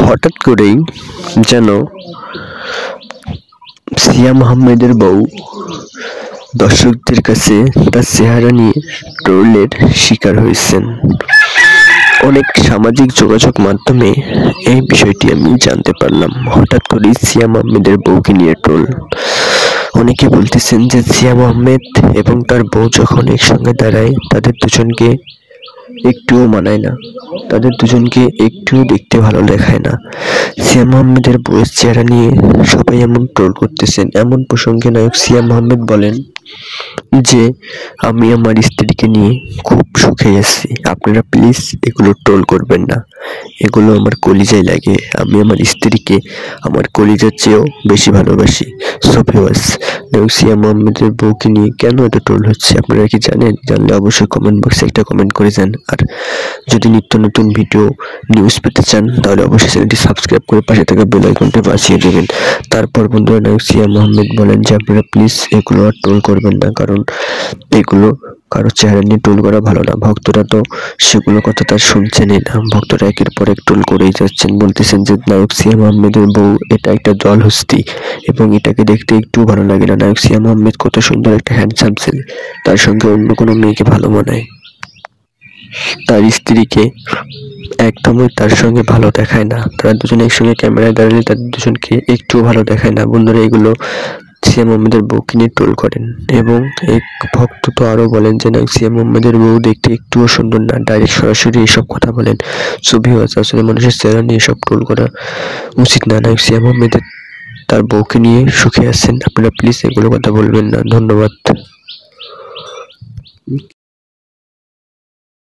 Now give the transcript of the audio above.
হঠাৎ করেই যেন সিয়াম আহমেদের বউ দর্শকদের কাছে তার চেহারা নিয়ে ট্রোলের শিকার হয়েছেন। অনেক সামাজিক যোগাযোগ মাধ্যমে এই বিষয়টি আমি জানতে পারলাম। হঠাৎ করেই সিয়াম আহমেদের বউকে নিয়ে ট্রোল। অনেকে বলতেছেন যে সিয়াম আহমেদ এবং তার বউ যখন একসঙ্গে দাঁড়ায় তাদের দুজনকে একটুও মানায় না, তাদের দুজনকে একটুও দেখতে ভালো দেখায় না। সিয়াম আহমেদের বউয়ের চেহারা নিয়ে সবাই এমন ট্রোল করতেছেন। এমন প্রসঙ্গে নায়ক সিয়াম আহমেদ বলেন যে আমি আমার স্ত্রীকে নিয়ে খুব সুখে আছি, আপনারা প্লিজ এগুলো ট্রোল করবেন না, এগুলো আমার কলিজায় লাগে, আমি আমার স্ত্রীকে আমার কলিজার চেয়েও বেশি ভালোবাসি। সো ভিউয়ার্স, নায়ক সিয়াম আহমেদের বউকে নিয়ে কেন এত ট্রোল হচ্ছে আপনারা কি জানেন? জানলে অবশ্যই কমেন্ট বক্সে একটা কমেন্ট করে যান। আর যদি নিত্য নতুন ভিডিও নিউজ পেতে চান তাহলে অবশ্যই চ্যানেলটি সাবস্ক্রাইব করে পাশে থাকা বেল আইকনটি বাজিয়ে দেবেন। তারপর বন্ধুরা, নায়ক সিয়াম আহমেদ বলেন যে আপনারা প্লিজ এগুলো আর ট্রোল করবেন না, কারণ এগুলো কারো চেহারা নিয়ে ট্রোল করা ভালো না। ভক্তরা তো সেগুলো কথা তার শুনছেনই না, ভক্তরা একের পর এক ট্রোল করেই যাচ্ছেন, বলতেছেন যে নায়ক সিয়াম আহমেদের বউ এটা একটা জলহস্তি এবং এটাকে দেখতে একটু ভালো লাগে না। নায়ক সিয়াম আহমেদ কত সুন্দর একটা হ্যান্ডসাম ছেলে, তার সঙ্গে অন্য কোনো মেয়েকে ভালো মানায়, তার স্ত্রীকে একদমই তার সঙ্গে ভালো দেখায় না। তারা দুজনে একসঙ্গে ক্যামেরায় দাঁড়ালে তাদের দুজনকে একটুও ভালো দেখায় না। বন্ধুরা, এগুলো সিয়াম আহমেদের বউকে নিয়ে ট্রোল করেন এবং এক ভক্ত তো আরও বলেন যে নায়ক সিয়াম আহমেদের বউ দেখতে একটুও সুন্দর না, ডাইরেক্ট সরাসরি এইসব কথা বলেন। ছবি হয়েছে আসলে মানুষের চেহারা নিয়ে এসব ট্রোল করা উচিত না। নায়ক সিয়াম আহমেদের তার বউকে নিয়ে সুখে আছেন, আপনারা প্লিজ এগুলো কথা বলবেন না। ধন্যবাদ।